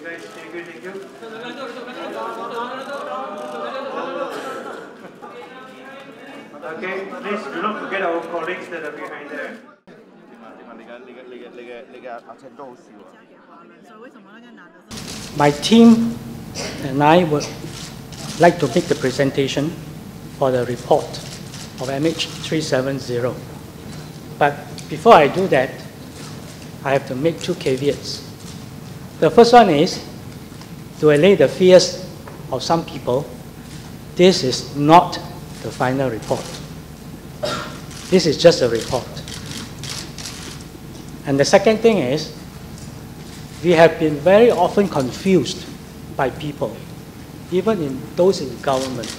guys, thank you. Okay, please do not forget our colleagues that are behind there. My team and I would like to make the presentation for the report of MH370. But before I do that, I have to make two caveats. The first one is to allay the fears of some people. This is not the final report. This is just a report. And the second thing is, we have been very often confused by people, even in those in government,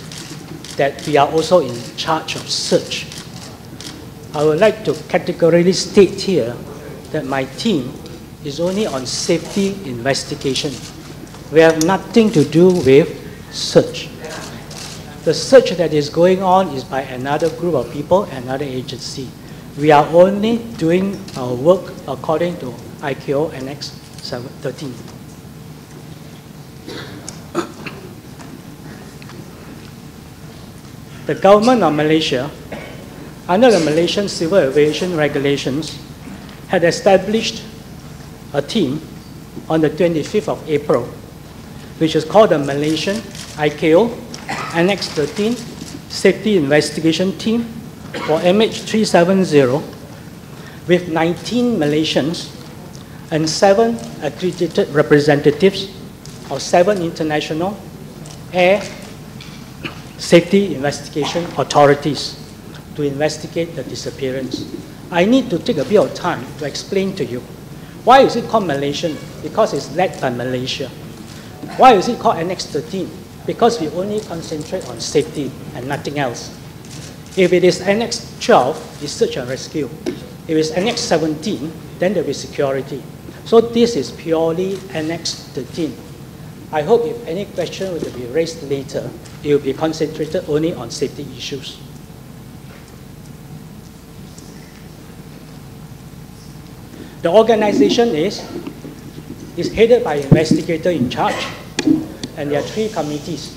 that we are also in charge of search. I would like to categorically state here that my team is only on safety investigation. We have nothing to do with search. The search that is going on is by another group of people, another agency. We are only doing our work according to ICAO Annex 13. The government of Malaysia, under the Malaysian Civil Aviation Regulations, had established a team on the 25th of April, which is called the Malaysian ICAO Annex 13 Safety Investigation Team for MH370 with 19 Malaysians and 7 accredited representatives of 7 international air safety investigation authorities to investigate the disappearance. I need to take a bit of time to explain to you. Why is it called Malaysian? Because it's led by Malaysia. Why is it called Annex 13? Because we only concentrate on safety and nothing else. If it is Annex 12, it's search and rescue. If it's Annex 17, then there will be security. So this is purely Annex 13. I hope if any question will be raised later, it will be concentrated only on safety issues. The organization is headed by an investigator in charge, and there are 3 committees.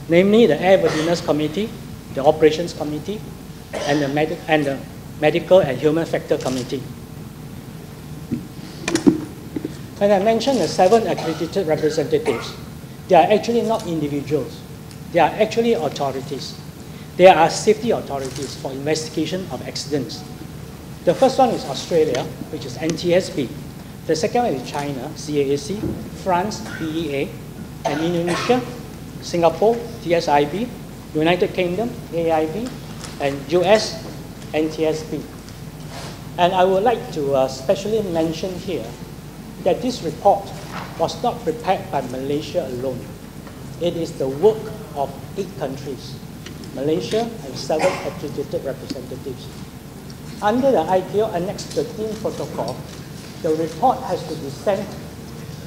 Namely, the Airworthiness Committee, the Operations Committee, and the Medical and Human Factor Committee. When I mentioned the 7 accredited representatives, they are actually not individuals. They are actually authorities. They are safety authorities for investigation of accidents. The first one is Australia, which is NTSB. The second one is China, CAAC, France, PEA, and Indonesia, Singapore, TSIB, United Kingdom, AIB, and US, NTSB. And I would like to specially mention here that this report was not prepared by Malaysia alone. It is the work of 8 countries, Malaysia and 7 accredited representatives. Under the ICAO Annex 13 protocol, the report has to be sent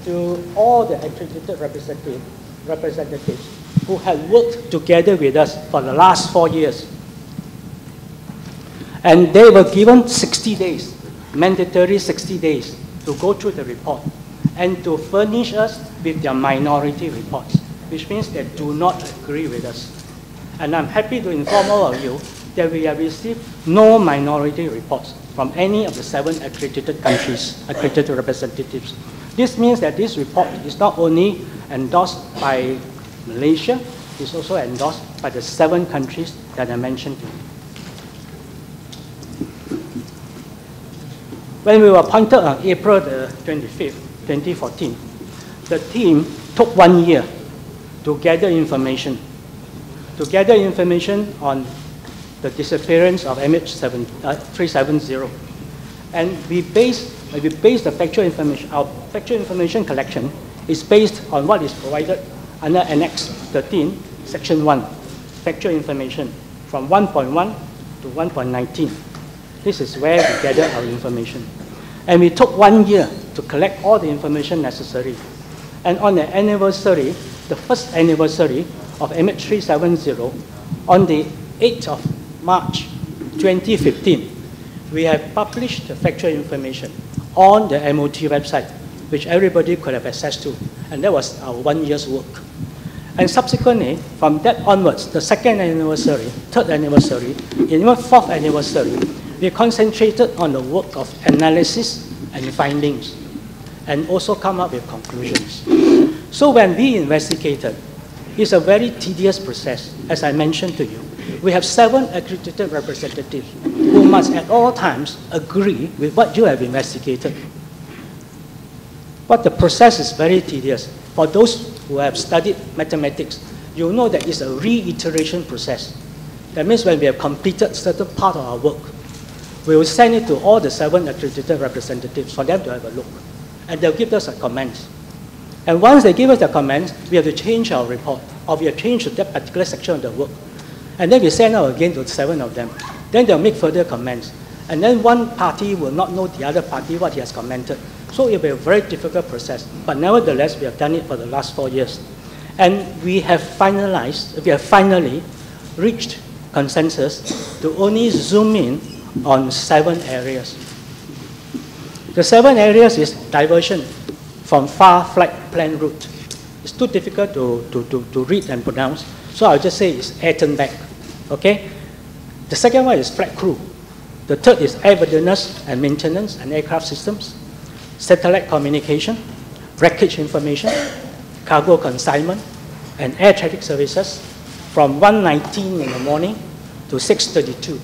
to all the accredited representatives who have worked together with us for the last 4 years. And they were given 60 days, mandatory 60 days, to go through the report and to furnish us with their minority reports, which means they do not agree with us. And I'm happy to inform all of you that we have received no minority reports from any of the 7 accredited countries, accredited representatives. This means that this report is not only endorsed by Malaysia, it's also endorsed by the 7 countries that I mentioned to you. When we were appointed on April the 25th, 2014, the team took 1 year to gather information on the disappearance of MH370. And we based the factual information, our factual information collection is based on what is provided under Annex 13, Section 1, factual information from 1.1 to 1.19. This is where we gather our information. And we took 1 year to collect all the information necessary. And on the anniversary, the first anniversary of MH370, on the 8th of March 2015, we have published the factual information on the MOT website, which everybody could have access to. And that was our 1 year's work. And subsequently, from that onwards, the second anniversary, third anniversary, even fourth anniversary, we concentrated on the work of analysis and findings, and also come up with conclusions. So when we investigated, it's a very tedious process, as I mentioned to you. We have 7 accredited representatives who must at all times agree with what you have investigated. But the process is very tedious. For those who have studied mathematics, you know that it's a reiteration process. That means when we have completed certain part of our work, we will send it to all the 7 accredited representatives for them to have a look. And they'll give us a comment. And once they give us the comments, we have to change our report, or we have changed that particular section of the work. And then we send out again to 7 of them. Then they'll make further comments. And then one party will not know the other party what he has commented. So it will be a very difficult process. But nevertheless, we have done it for the last 4 years. And we have finally reached consensus to only zoom in on 7 areas. The 7 areas is diversion from far flight plan route. It's too difficult to read and pronounce, so I'll just say it's air turn back. Okay? The second one is flight crew. The third is airworthiness and maintenance and aircraft systems, satellite communication, wreckage information, cargo consignment, and air traffic services from 1:19 in the morning to 6:32.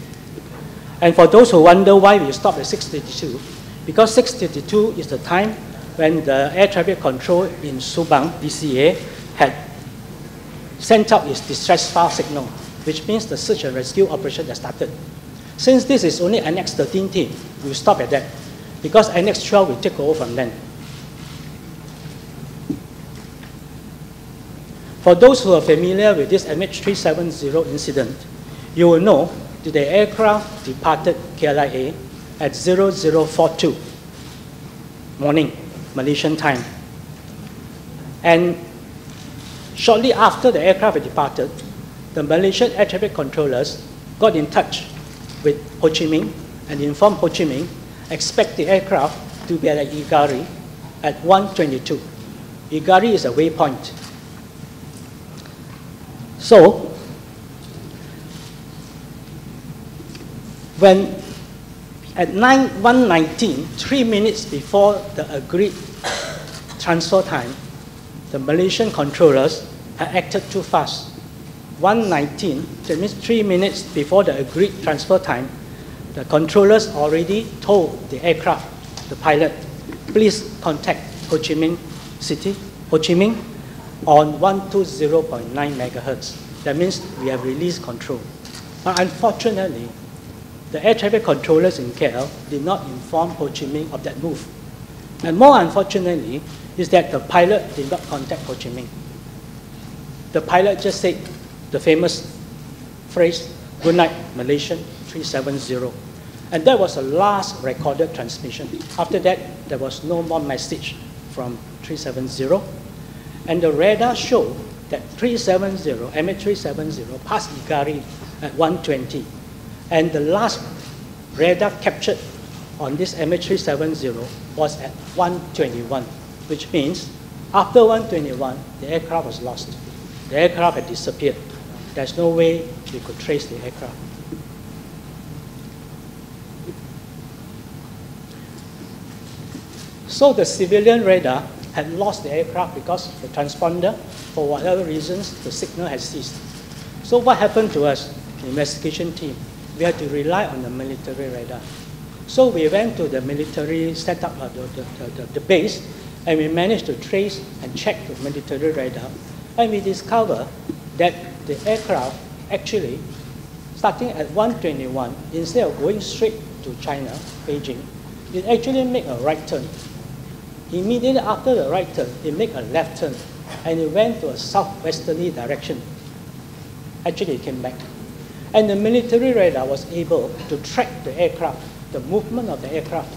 And for those who wonder why we stopped at 6:32, because 6:32 is the time when the air traffic control in Subang, DCA, had sent out its distress file signal, which means the search and rescue operation has started. Since this is only Annex 13 team, we'll stop at that, because Annex 12 will take over from then. For those who are familiar with this MH370 incident, you will know that the aircraft departed KLIA at 0042 morning, Malaysian time. And shortly after the aircraft had departed, the Malaysian air traffic controllers got in touch with Ho Chi Minh and informed Ho Chi Minh expect the aircraft to be at Igari at 1:22. Igari is a waypoint. So, when at 1:19, 3 minutes before the agreed transfer time, the Malaysian controllers had acted too fast. 1:19, that means 3 minutes before the agreed transfer time, the controllers already told the aircraft, the pilot, please contact Ho Chi Minh City, Ho Chi Minh, on 120.9 megahertz. That means we have released control. But unfortunately, the air traffic controllers in KL did not inform Ho Chi Minh of that move. And more unfortunately is that the pilot did not contact Ho Chi Minh. The pilot just said the famous phrase, "Good night, Malaysian 370." And that was the last recorded transmission. After that, there was no more message from 370. And the radar showed that MH370 passed Igari at 1:20. And the last radar captured on this MH370 was at 1:21, which means after 1:21, the aircraft was lost. The aircraft had disappeared. There's no way we could trace the aircraft. So the civilian radar had lost the aircraft because the transponder, for whatever reasons, the signal had ceased. So what happened to us, the investigation team? We had to rely on the military radar. So we went to the military setup, the base, and we managed to trace and check the military radar. And we discovered that the aircraft actually, starting at 1:21, instead of going straight to China, Beijing, it actually made a right turn. Immediately after the right turn, it made a left turn, and it went to a southwesterly direction. Actually, it came back. And the military radar was able to track the aircraft, the movement of the aircraft,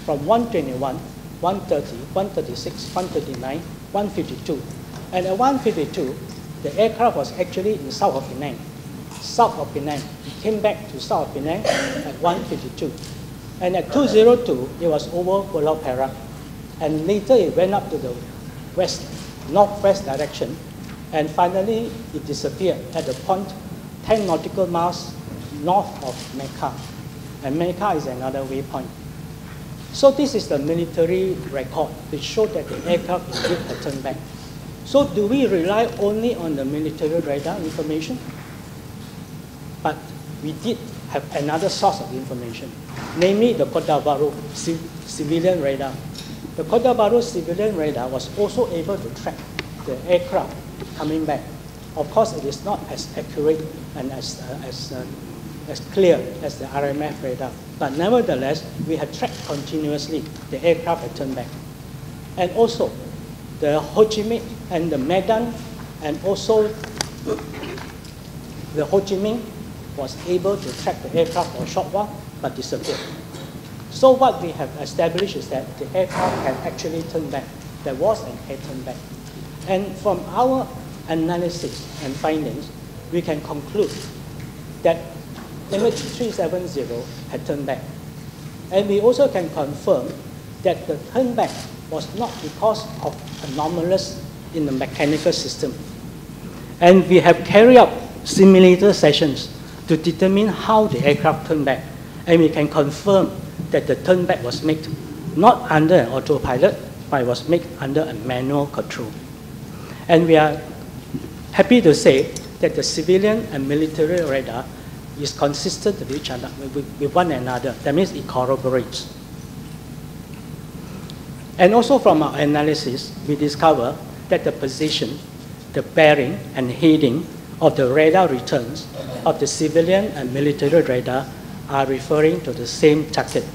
from 1:21, 1:30, 1:36, 1:39, 1:52. And at 1:52, the aircraft was actually in south of Penang. South of Penang. It came back to south of Penang at 1:52. And at 202, it was over Pulau Perak. And later it went up to the northwest direction. And finally, it disappeared at the point 10 nautical miles north of Mecca. And Mecca is another waypoint. So this is the military record which showed that the aircraft indeed had turned back. So do we rely only on the military radar information? But we did have another source of information, namely the Kota Baru civilian radar. The Kota Baru civilian radar was also able to track the aircraft coming back. Of course, it is not as accurate and as clear as the RMF radar, but nevertheless, we had tracked continuously the aircraft had turned back. And also, the Ho Chi Minh and the Medan, and also the Ho Chi Minh was able to track the aircraft for a short while, but disappeared. So what we have established is that the aircraft had actually turned back. There was an air turn back. And from our analysis and findings, we can conclude that MH370 had turned back. And we also can confirm that the turn back was not because of anomalies in the mechanical system. And we have carried out simulator sessions to determine how the aircraft turned back. And we can confirm that the turn back was made not under an autopilot, but it was made under a manual control. And we are happy to say that the civilian and military radar is consistent with each other, with one another. That means it corroborates. And also from our analysis, we discover that the position, the bearing, and heading of the radar returns of the civilian and military radar are referring to the same target.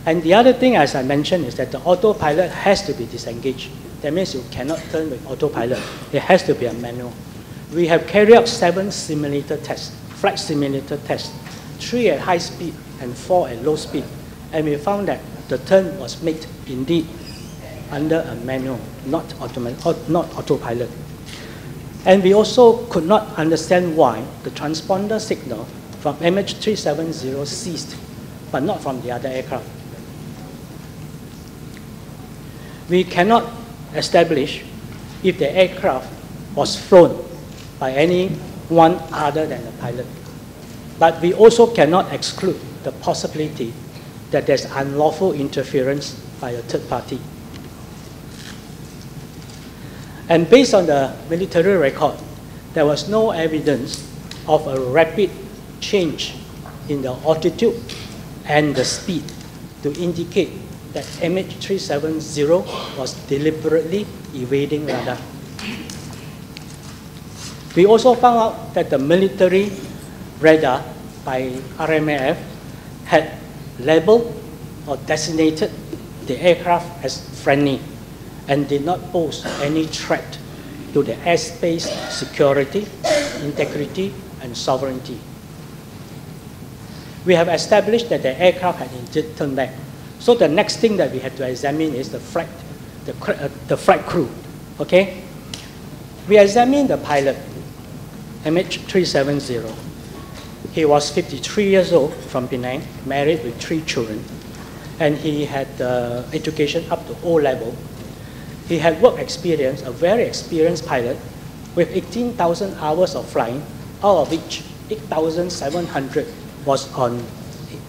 And the other thing, as I mentioned, is that the autopilot has to be disengaged. That means you cannot turn with autopilot. It has to be a manual. We have carried out 7 simulator tests, flight simulator tests, 3 at high speed and 4 at low speed. And we found that the turn was made indeed under a manual, not autopilot. And we also could not understand why the transponder signal from MH370 ceased, but not from the other aircraft. We cannot establish if the aircraft was flown by anyone other than the pilot. But we also cannot exclude the possibility that there's unlawful interference by a third party. And based on the military record, there was no evidence of a rapid change in the altitude and the speed to indicate that MH370 was deliberately evading radar. We also found out that the military radar by RMAF had labeled or designated the aircraft as friendly and did not pose any threat to the airspace security, integrity, and sovereignty. We have established that the aircraft had indeed turned back. So the next thing that we had to examine is the flight crew. Okay? We examined the pilot, MH370. He was 53 years old from Penang, married with 3 children. And he had education up to O level. He had work experience, a very experienced pilot, with 18,000 hours of flying, out of which 8,700 was on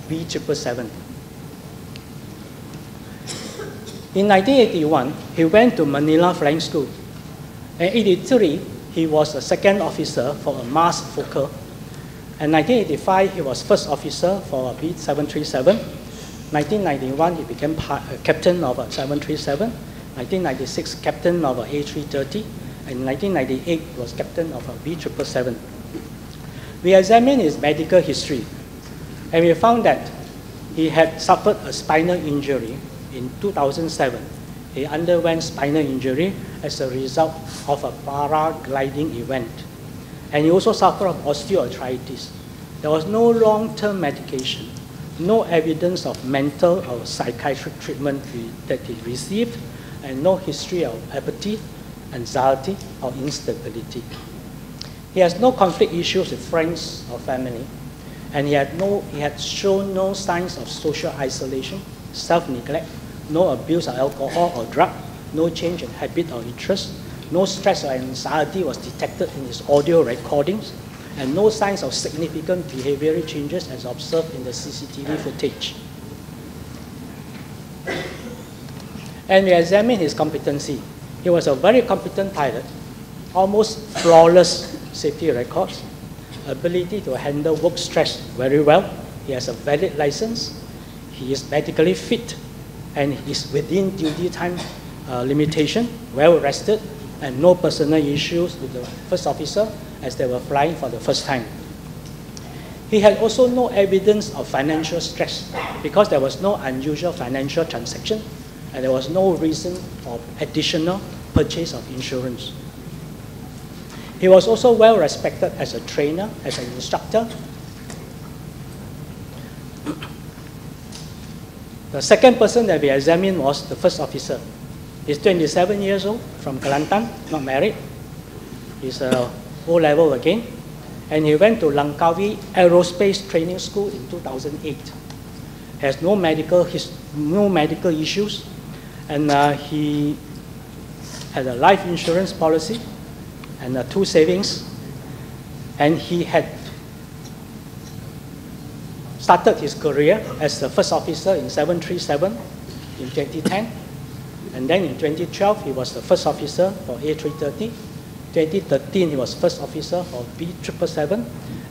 B777. In 1981, he went to Manila Flying School. In 1983, he was a second officer for a Mars Fokker. In 1985, he was first officer for a B737. 1991, he became captain of a 737. 1996, captain of a A330. And 1998, he was captain of a B777. We examined his medical history, and we found that he had suffered a spinal injury in 2007. He underwent spinal injury as a result of a paragliding event. And he also suffered of osteoarthritis. There was no long-term medication, no evidence of mental or psychiatric treatment that he received, and no history of apathy, anxiety, or instability. He has no conflict issues with friends or family. And he had shown no signs of social isolation, self-neglect, no abuse of alcohol or drug, no change in habit or interest, no stress or anxiety was detected in his audio recordings, and no signs of significant behavioral changes as observed in the CCTV footage. And we examined his competency. He was a very competent pilot, almost flawless safety records, ability to handle work stress very well. He has a valid license. He is medically fit, and is within duty time limitation, well rested, and no personal issues with the first officer as they were flying for the first time. He had also no evidence of financial stress because there was no unusual financial transaction and there was no reason for additional purchase of insurance. He was also well respected as a trainer, as an instructor. The second person that we examined was the first officer. He's 27 years old, from Kelantan, not married. He's O-level again. And he went to Langkawi Aerospace Training School in 2008. Has no medical issues. And he had a life insurance policy and 2 savings. And he had started his career as the first officer in 737 in 2010. And then in 2012, he was the first officer for A330. 2013, he was first officer for B777.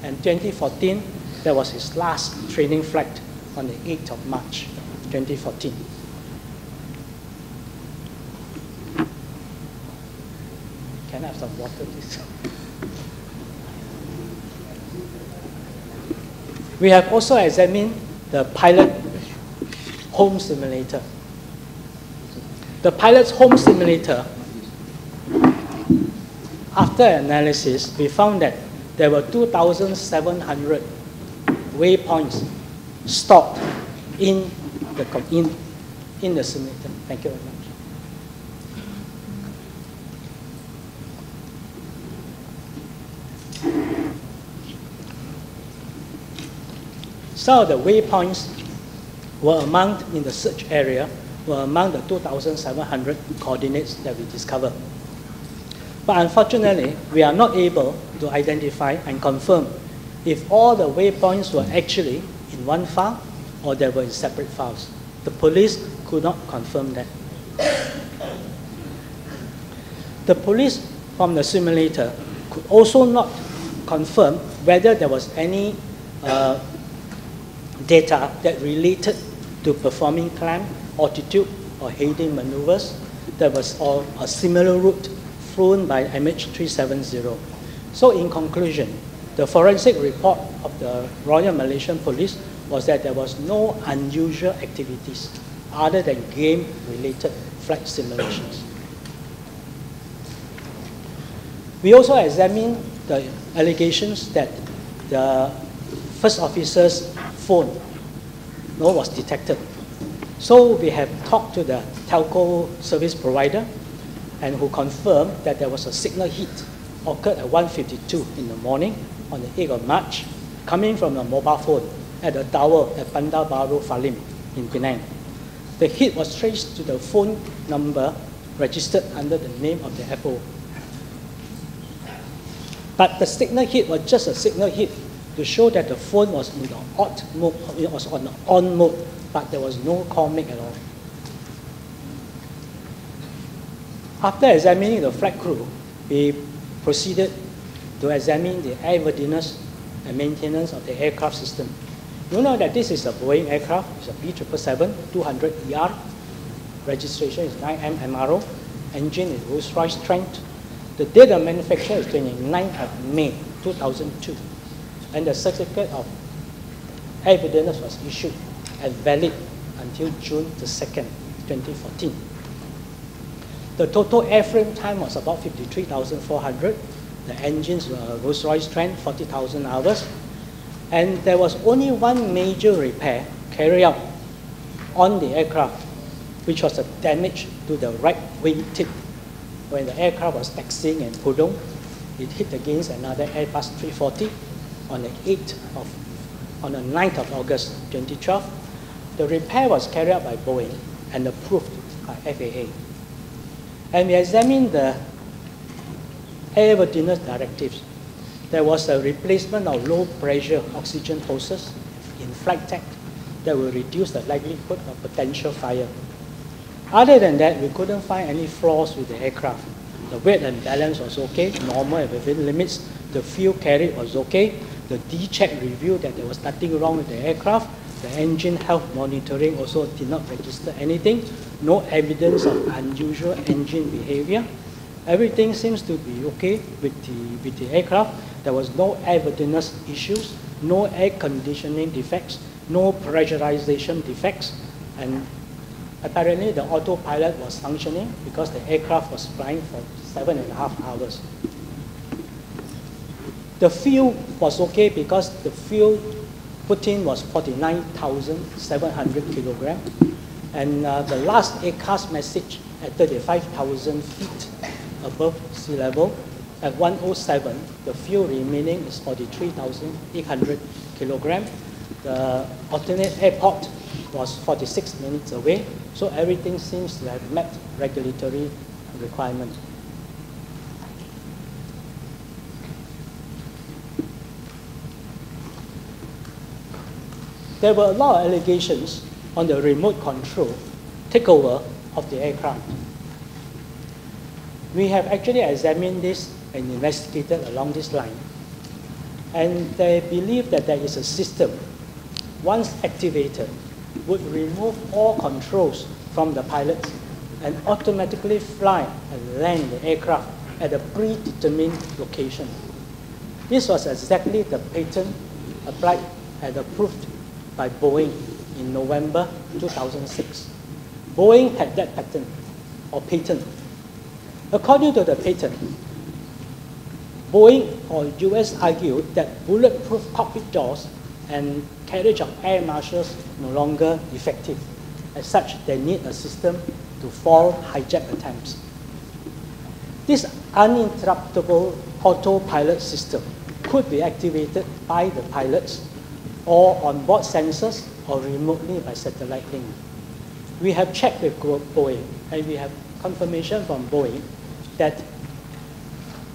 And 2014, that was his last training flight on the 8th of March, 2014. Can I have some water, please? We have also examined the pilot home simulator. The pilot's home simulator, after analysis, we found that there were 2,700 waypoints stored in the simulator. Thank you very much. Some of the waypoints were among, in the search area, were among the 2,700 coordinates that we discovered. But unfortunately, we are not able to identify and confirm if all the waypoints were actually in one file or they were in separate files. The police could not confirm that. The police from the simulator could also not confirm whether there was any data that related to performing climb, altitude, or heading maneuvers that was on a similar route flown by MH370. So in conclusion, the forensic report of the Royal Malaysian Police was that there was no unusual activities other than game-related flight simulations. We also examined the allegations that the first officer's phone was detected. So we have talked to the telco service provider and who confirmed that there was a signal hit occurred at 1:52 in the morning on the 8th of March coming from a mobile phone at the tower at Bandar Baru Falim in Penang. The hit was traced to the phone number registered under the name of the Apple. But the signal hit was just a signal hit to show that the phone was in the odd mode, it was on the on mode, but there was no call make at all. After examining the flight crew, we proceeded to examine the airworthiness and maintenance of the aircraft system. You know that this is a Boeing aircraft, it's a B777-200ER. Registration is 9M MRO. Engine is Rolls-Royce Trent. The date of manufacture is 29th of May 2002. And the certificate of airworthiness was issued and valid until June the 2nd, 2014. The total airframe time was about 53,400. The engines were Rolls-Royce Trent, 40,000 hours. And there was only one major repair carried out on the aircraft, which was a damage to the right wing tip. When the aircraft was taxiing in Pudong, it hit against another Airbus 340 on the 8th of on the 9th of August 2012. The repair was carried out by Boeing and approved by FAA. And we examined the airworthiness directives. There was a replacement of low-pressure oxygen hoses in flight deck that will reduce the likelihood of potential fire. Other than that, we couldn't find any flaws with the aircraft. The weight and balance was okay, normal and within limits. The fuel carried was okay. The D-check reviewed that there was nothing wrong with the aircraft. The engine health monitoring also did not register anything. No evidence of unusual engine behavior. Everything seems to be okay with the aircraft. There was no airworthiness issues, no air conditioning defects, no pressurization defects, and apparently the autopilot was functioning because the aircraft was flying for 7.5 hours. The fuel was okay because the fuel put in was 49,700 kilograms, and the last ACAS message at 35,000 feet above sea level. At 107, the fuel remaining is 43,800 kilograms. The alternate airport was 46 minutes away, so everything seems to have met regulatory requirements. There were a lot of allegations on the remote control takeover of the aircraft. We have actually examined this and investigated along this line. And they believe that there is a system, once activated, would remove all controls from the pilots and automatically fly and land the aircraft at a predetermined location. This was exactly the patent applied and approved by Boeing in November 2006. Boeing had that patent, or patent. According to the patent, Boeing or US argued that bulletproof cockpit doors and carriage of air marshals no longer effective. As such, they need a system to foil hijack attempts. This uninterruptible autopilot system could be activated by the pilots or on-board sensors or remotely by satellite link. We have checked with Boeing and we have confirmation from Boeing that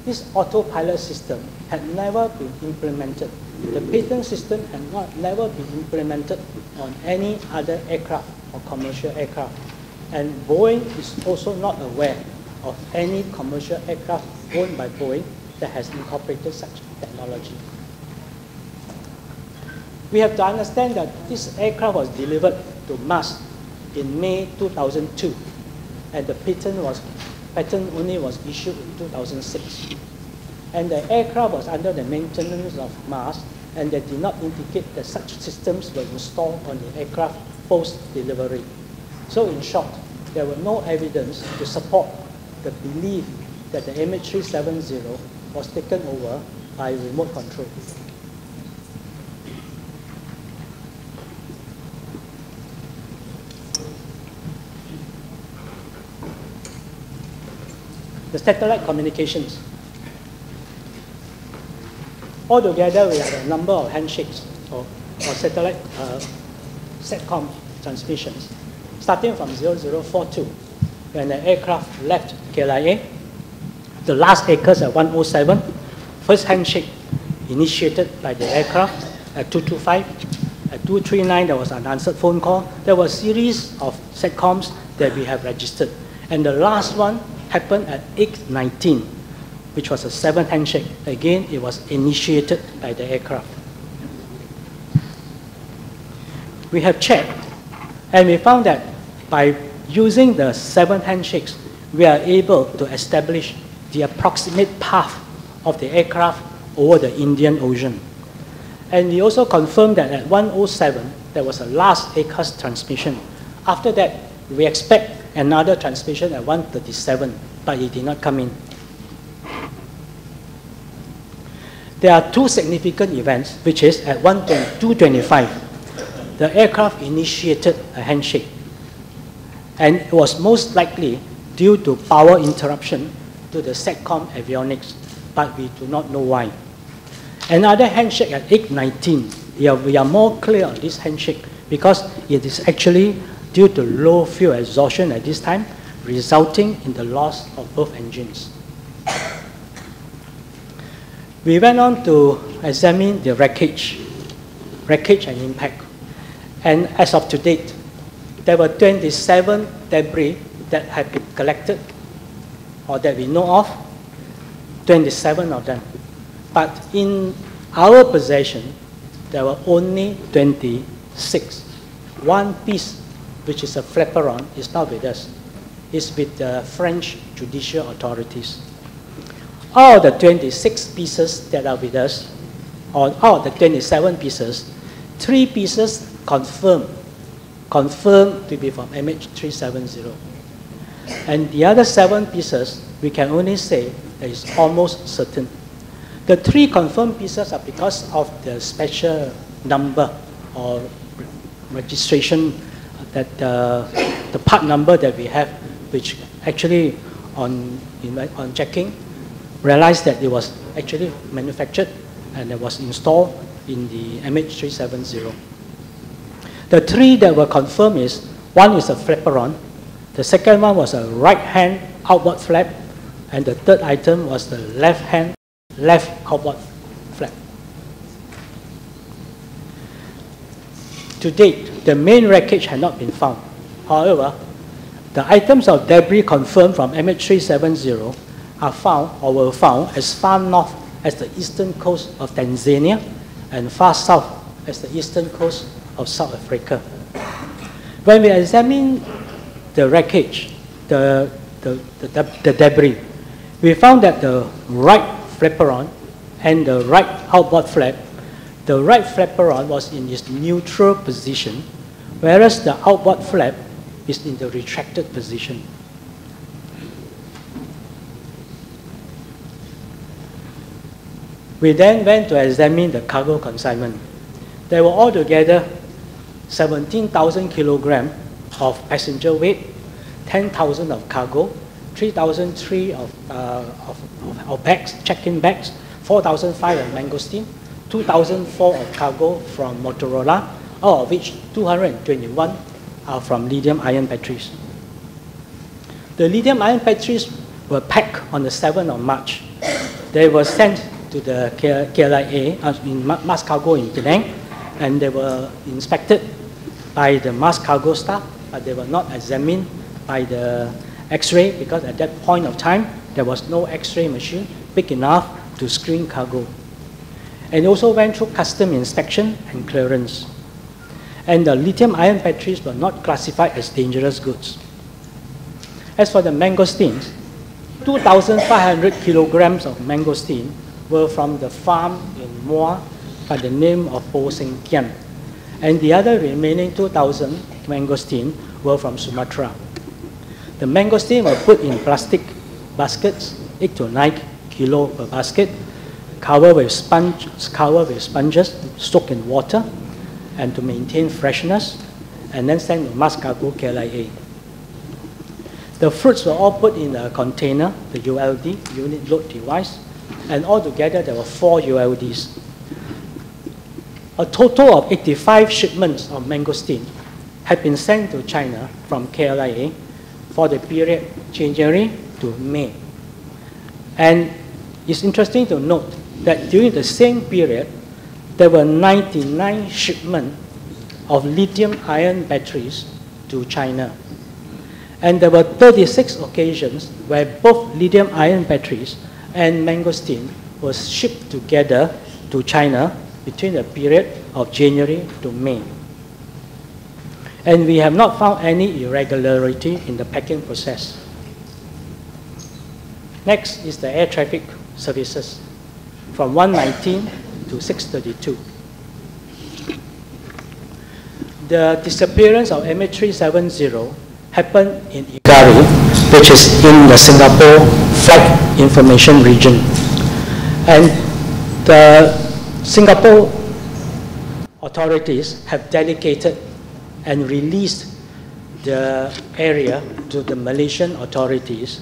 this autopilot system had never been implemented. The patent system had never been implemented on any other aircraft or commercial aircraft. And Boeing is also not aware of any commercial aircraft owned by Boeing that has incorporated such technology. We have to understand that this aircraft was delivered to Mars in May 2002, and the patent only was issued in 2006. And the aircraft was under the maintenance of Mars, and they did not indicate that such systems were installed on the aircraft post-delivery. So in short, there were no evidence to support the belief that the MH370 was taken over by remote control. The satellite communications. Altogether, we had a number of handshakes or satellite SATCOM transmissions, starting from 0042, when the aircraft left KLIA. The last ACAS at 107, first handshake initiated by the aircraft at 225. At 239, there was an unanswered phone call. There were a series of SATCOMs that we have registered. And the last one happened at 819, which was a 7th handshake. Again, it was initiated by the aircraft. We have checked, and we found that by using the 7 handshakes, we are able to establish the approximate path of the aircraft over the Indian Ocean. And we also confirmed that at 107, there was a last ACAS transmission. After that, we expect another transmission at 137, but it did not come in. There are 2 significant events, which is at 225, the aircraft initiated a handshake. And it was most likely due to power interruption to the SATCOM avionics, but we do not know why. Another handshake at 819 we are more clear on this handshake because it is actually due to low fuel exhaustion at this time, resulting in the loss of both engines. We went on to examine the wreckage and impact. And as of to date, there were 27 debris that have been collected or that we know of, 27 of them. But in our possession, there were only 26. One piece, which is a flaperon, is not with us. It's with the French judicial authorities. All the 26 pieces that are with us, or all the 27 pieces, 3 pieces confirmed to be from MH370. And the other 7 pieces, we can only say that it's almost certain. The 3 confirmed pieces are because of the special number or registration, that the part number that we have, which actually on checking, realized that it was actually manufactured and it was installed in the MH370. The 3 that were confirmed is, one is a flaperon, the second one was a right-hand outboard flap, and the third item was the left outboard flap. To date, the main wreckage had not been found. However, the items of debris confirmed from MH370 are found or were found as far north as the eastern coast of Tanzania and far south as the eastern coast of South Africa. When we examine the wreckage, the debris, we found that the right flaperon and the right outboard flap, the right flaperon was in its neutral position, whereas the outboard flap is in the retracted position. We then went to examine the cargo consignment. There were altogether 17,000 kilograms of passenger weight, 10,000 of cargo, 3,003 of bags, check-in bags, 4,005 of mangosteen, 2,004 of cargo from Motorola, all of which 221 are from lithium-ion batteries. The lithium-ion batteries were packed on the 7th of March. They were sent to the KLIA in mass cargo in Penang, and they were inspected by the mass cargo staff, but they were not examined by the X-ray because at that point of time, there was no X-ray machine big enough to screen cargo. And also went through custom inspection and clearance. And the lithium-ion batteries were not classified as dangerous goods. As for the mangosteens, 2,500 kilograms of mangosteen were from the farm in Muar by the name of Po Seng Kian. And the other remaining 2,000 mangosteen were from Sumatra. The mangosteen were put in plastic baskets, 8 to 9 kilo per basket, covered with sponges soaked in water, and to maintain freshness, and then sent to mass cargo KLIA. The fruits were all put in a container, the ULD, unit load device, and altogether there were 4 ULDs. A total of 85 shipments of mangosteen had been sent to China from KLIA for the period January to May. And it's interesting to note that during the same period, there were 99 shipments of lithium-ion batteries to China. And there were 36 occasions where both lithium-ion batteries and mangosteen were shipped together to China between the period of January to May. And we have not found any irregularity in the packing process. Next is the air traffic services from 119 to 632. The disappearance of MH370 happened in Igari, which is in the Singapore Flight Information Region. And the Singapore authorities have dedicated and released the area to the Malaysian authorities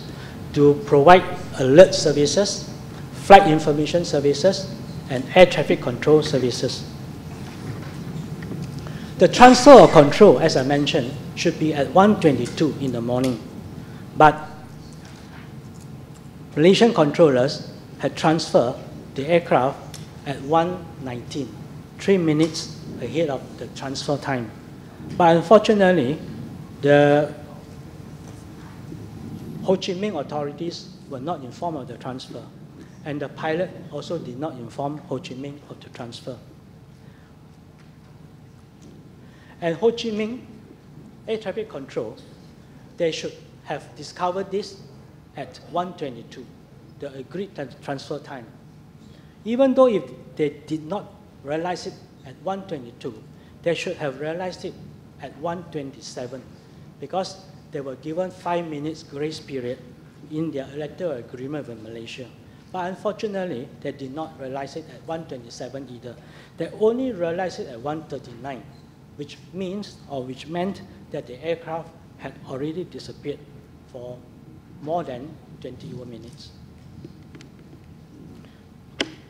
to provide alert services, flight information services, and air traffic control services. The transfer of control, as I mentioned, should be at 1:22 in the morning. But Malaysian controllers had transferred the aircraft at 1:19, 3 minutes ahead of the transfer time. But unfortunately, the Ho Chi Minh authorities were not informed of the transfer, and the pilot also did not inform Ho Chi Minh of the transfer. And Ho Chi Minh Air Traffic Control, they should have discovered this at 1:22, the agreed transfer time. Even though if they did not realize it at 1:22, they should have realized it at 1:27, because they were given 5 minutes grace period in their electoral agreement with Malaysia. But unfortunately, they did not realize it at 1:27 either. They only realized it at 1:39, which meant that the aircraft had already disappeared for more than 21 minutes.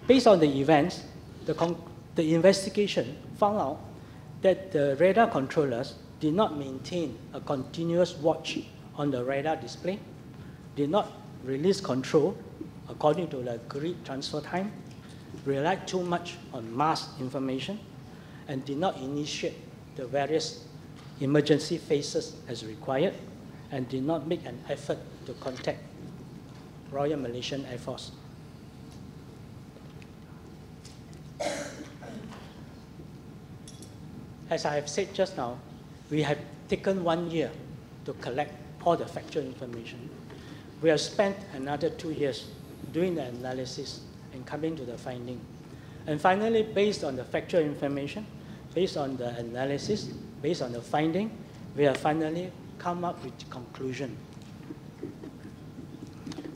Based on the events, the investigation found out that the radar controllers did not maintain a continuous watch on the radar display, did not release control according to the agreed transfer time, relied too much on mass information, and did not initiate the various emergency phases as required, and did not make an effort to contact Royal Malaysian Air Force. As I have said just now, we have taken 1 year to collect all the factual information. We have spent another 2 years doing the analysis and coming to the finding. And finally, based on the factual information, based on the analysis, based on the finding, we have finally come up with the conclusion.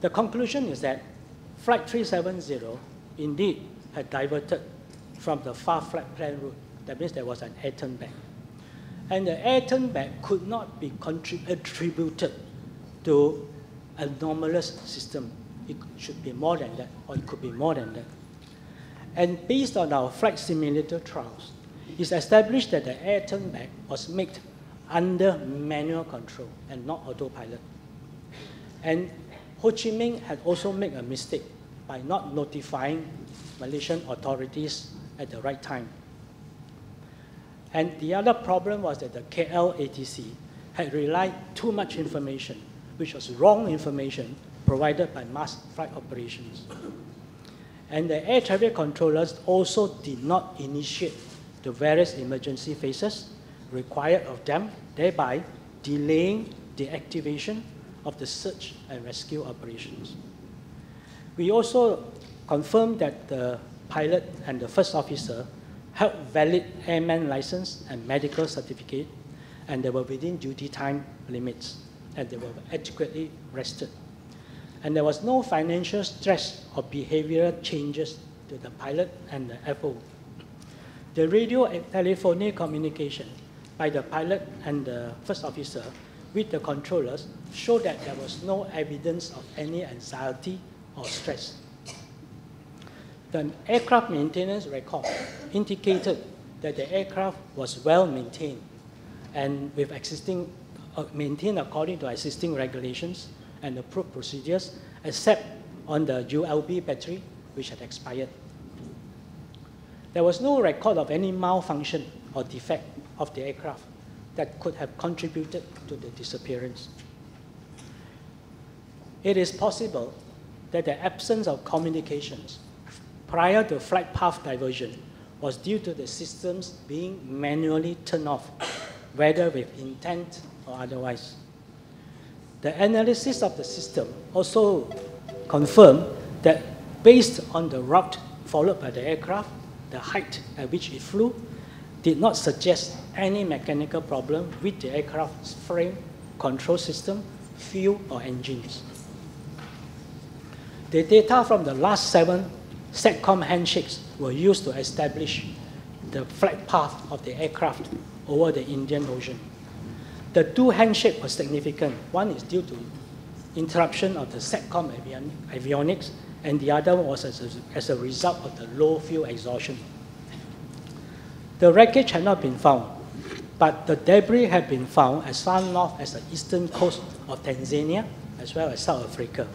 The conclusion is that Flight 370 indeed had diverted from the far flight plan route. That means there was an air turn back. And the air turn back could not be attributed to a anomalous system. It should be more than that, or it could be more than that. And based on our flight simulator trials, it's established that the air turn back was made under manual control and not autopilot. And Ho Chi Minh had also made a mistake by not notifying Malaysian authorities at the right time. And the other problem was that the KL ATC had relied too much information, which was wrong information provided by mass flight operations. And the air traffic controllers also did not initiate the various emergency phases required of them, thereby delaying the activation of the search and rescue operations. We also confirmed that the pilot and the first officer held valid airman license and medical certificate, and they were within duty time limits, and they were adequately rested. And there was no financial stress or behavioral changes to the pilot and the FO. The radio and telephonic communication by the pilot and the first officer with the controllers showed that there was no evidence of any anxiety or stress. The aircraft maintenance record indicated that the aircraft was well maintained and with maintained according to existing regulations and approved procedures, except on the ULB battery, which had expired. There was no record of any malfunction or defect of the aircraft that could have contributed to the disappearance. It is possible that the absence of communications prior to flight path diversion was due to the systems being manually turned off, whether with intent or otherwise. The analysis of the system also confirmed that based on the route followed by the aircraft, the height at which it flew did not suggest any mechanical problem with the aircraft's frame, control system, fuel, or engines. The data from the last 7 SATCOM handshakes were used to establish the flight path of the aircraft over the Indian Ocean. The 2 handshakes were significant. One is due to interruption of the SATCOM avionics, and the other was as a result of the low fuel exhaustion. The wreckage had not been found, but the debris had been found as far north as the eastern coast of Tanzania, as well as South Africa.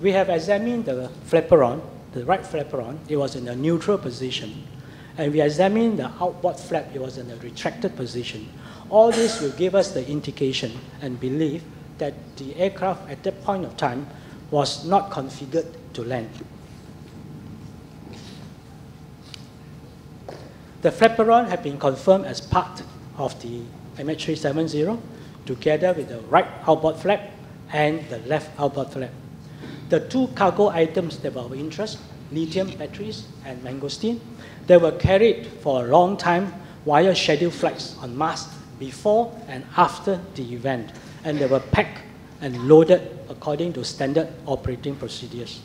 We have examined the flaperon, the right flaperon. It was in a neutral position. And we examined the outboard flap. It was in a retracted position. All this will give us the indication and belief that the aircraft at that point of time was not configured to land. The flaperon had been confirmed as part of the MH370 together with the right outboard flap and the left outboard flap. The two cargo items that were of interest, lithium batteries and mangosteen, they were carried for a long time via scheduled flights on Mars before and after the event, and they were packed and loaded according to standard operating procedures.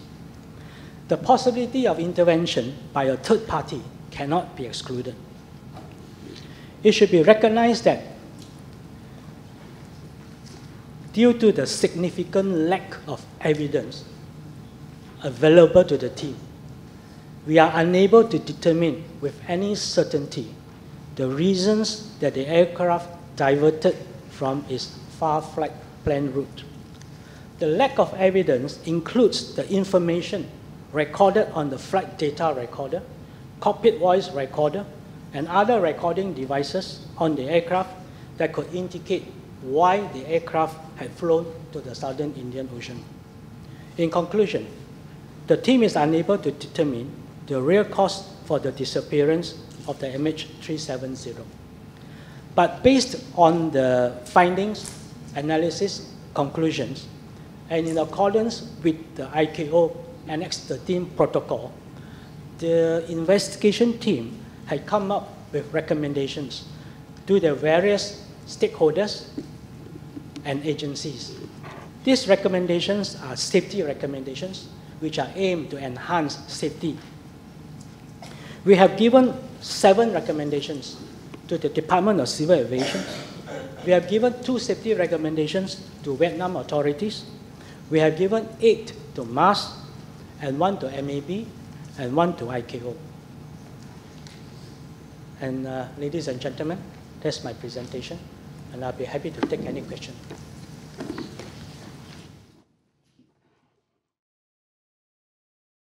The possibility of intervention by a third party cannot be excluded. It should be recognized that due to the significant lack of evidence available to the team, we are unable to determine with any certainty the reasons that the aircraft diverted from its far flight plan route. The lack of evidence includes the information recorded on the flight data recorder, cockpit voice recorder, and other recording devices on the aircraft that could indicate why the aircraft had flown to the southern Indian Ocean. In conclusion, the team is unable to determine the real cause for the disappearance of the MH370. But based on the findings, analysis, conclusions, and in accordance with the ICAO Annex 13 protocol, the investigation team had come up with recommendations to the various stakeholders and agencies. These recommendations are safety recommendations, which are aimed to enhance safety. We have given 7 recommendations to the Department of Civil Aviation. We have given 2 safety recommendations to Vietnam authorities. We have given 8 to MAS, and 1 to MAB, and 1 to ICAO. And ladies and gentlemen, that's my presentation, and I'll be happy to take any questions.